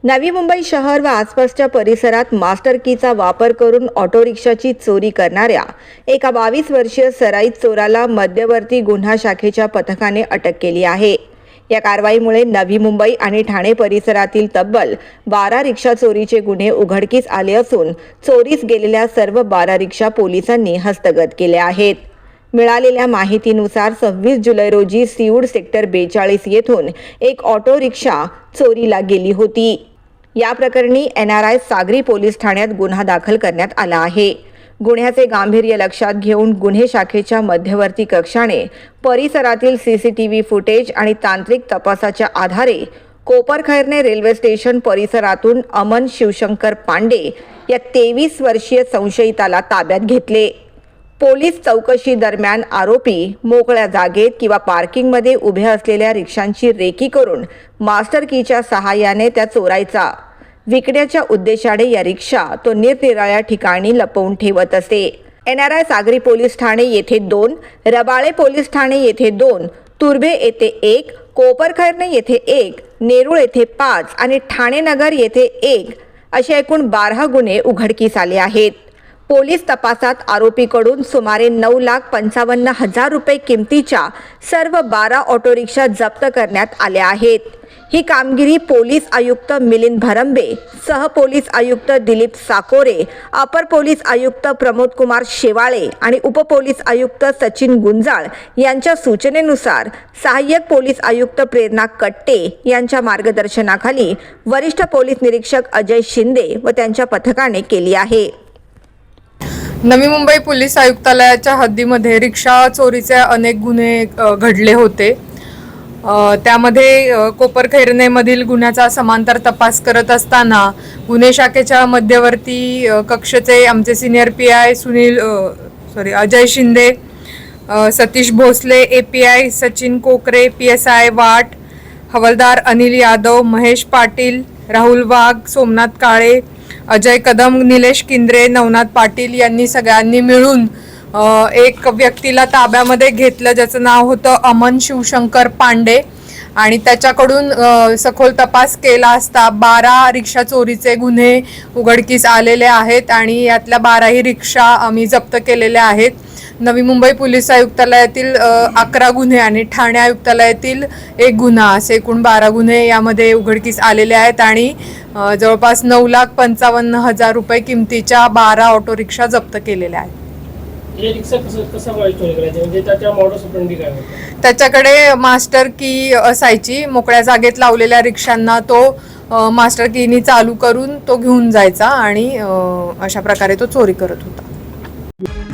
नवी मुंबई शहर व आसपासच्या परिसरात मास्टर कीचा वापर करून ऑटो रिक्षाची चोरी करणाऱ्या एका 22 वर्षीय सराईत चोराला मध्यवर्ती गुन्हा शाखेच्या पथकाने अटक केली आहे। या कारवाईमुळे नवी मुंबई आणि ठाणे परिसरातील तब्बल 12 रिक्षा चोरीचे गुन्हे उघडकीस आले असून चोरीस गेलेल्या सर्व 12 रिक्षा पोलिसांनी हस्तगत केल्या आहेत। मिळालेल्या माहितीनुसार 26 जुलै रोजी सिऊड सेक्टर 42 येथून एक ऑटो रिक्षा चोरीला गेली होती। या प्रकरणी NRI सागरी पोलीस ठाण्यात गुन्हा दाखल करण्यात आला आहे। गुन्ह्याचे गांभीर्य लक्षात घेऊन गुन्हे शाखेच्या मध्यवर्ती कक्षाने परिसरातील CCTV फुटेज आणि तांत्रिक तपासाच्या आधारे कोपरखैरणे रेल्वे स्टेशन परिसरातून अमन शिवशंकर पांडे या 23 वर्षीय संशयिताला ताब्यात घेतले। पोलीस चौकशी दरम्यान आरोपी मोकळ्या जागेत किंवा पार्किंगमध्ये उभ्या असलेल्या रिक्षांची रेकी करून मास्टर कीच्या सहाय्याने त्या चोरायचा। विकण्याच्या उद्देशाने या रिक्षा तो निरनिराळ्या ठिकाणी लपवून ठेवत असे। NRI सागरी पोलीस ठाणे येथे 2, रबाळे पोलीस ठाणे येथे 2, तुर्भे येथे 1, कोपरखैरणे येथे 1, नेरूळ येथे 5 आणि ठाणे नगर येथे 1 असे एकूण 12 गुन्हे उघडकीस आले आहेत। पोलीस तपासात आरोपीकडून सुमारे 9,55,000 रुपये किमतीच्या सर्व 12 ऑटो रिक्षा जप्त करण्यात आल्या आहेत। ही कामगिरी पोलीस आयुक्त मिलिंद भरंबे, सहपोलीस आयुक्त दिलीप साकोरे, अपर पोलीस आयुक्त प्रमोद कुमार शेवाळे आणि उपपोलीस आयुक्त सचिन गुंजाळ यांच्या सूचनेनुसार सहाय्यक पोलीस आयुक्त प्रेरणा कट्टे यांच्या मार्गदर्शनाखाली वरिष्ठ पोलीस निरीक्षक अजय शिंदे व त्यांच्या पथकाने केली आहे। नवी मुंबई पोलीस आयुक्तालयाच्या हद्दीमध्ये रिक्षा चोरीचे अनेक गुन्हे घडले होते। त्यामध्ये कोपरखैरणेमधील गुन्ह्याचा समांतर तपास करत असताना गुन्हे शाखेच्या मध्यवर्ती कक्षचे आमचे senior PI Ajay Shinde, Satish Bhosale, API Sachin Kokare, PSI वाट, हवालदार अनिल यादव, महेश पाटील, राहुल वाघ, सोमनाथ काळे, अजय कदम, निलेश किंद्रे, नवनाथ पाटील यांनी सगळ्यांनी मिळून एक व्यक्तीला ताब्यामध्ये घेतलं ज्याचं नाव होतं अमन शिवशंकर पांडे आणि त्याच्याकडून सखोल तपास केला असता 12 रिक्षा चोरीचे गुन्हे उघडकीस आलेले आहेत आणि यातल्या 12ही रिक्षा आम्ही जप्त केलेल्या आहेत। नवी मुंबई पोलीस आयुक्तालयातील 11 गुन्हे आणि ठाणे आयुक्तालयातील 1 गुन्हा असे एकूण 12 गुन्हे यामध्ये उघडकीस आलेले आहेत आणि जवळपास 9,55,000 रुपये किमतीच्या 12 ऑटो रिक्षा जप्त केलेल्या आहेत। त्याच्याकडे मास्टर की असायची। मोकळ्या जागेत लावलेल्या रिक्षांना तो मास्टर कीनी चालू करून तो घेऊन जायचा आणि अशा प्रकारे तो चोरी करत होता।